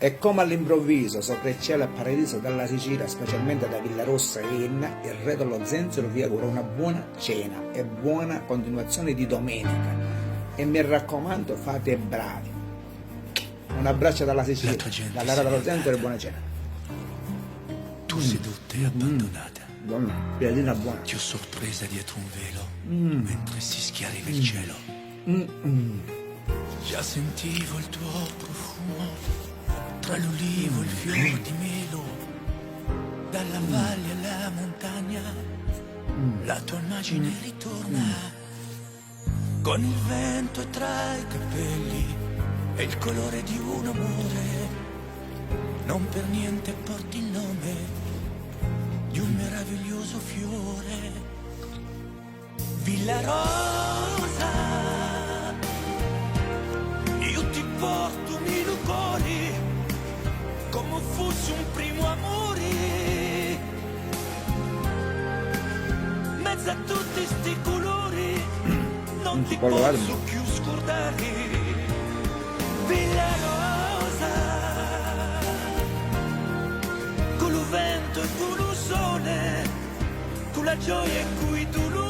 E come all'improvviso, sopra il cielo e paradiso dalla Sicilia, specialmente da Villarossa e Enna, il re dello Zenzero vi augura una buona cena e buona continuazione di domenica. E mi raccomando, fate bravi. Un abbraccio dalla Sicilia, dalla re dello Zenzero e buona cena. Tu seduta e abbandonata. Donna, piadina buona. Ti ho sorpresa dietro un velo, mentre si schiariva il cielo. Già sentivo il tuo profumo, tra l'ulivo e il fior di melo, dalla valle alla montagna, la tua immagine ritorna, con il vento e tra i capelli, e il colore di un amore, non per niente porti il nome di un meraviglioso fiore. Villa Rosa, io ti porto mille cuori, come fosse un primo amore, mezzo a tutti sti colori, non ti posso più scordare. Villa Rosa, con lo vento e con lo sole, con la gioia in cui tu lo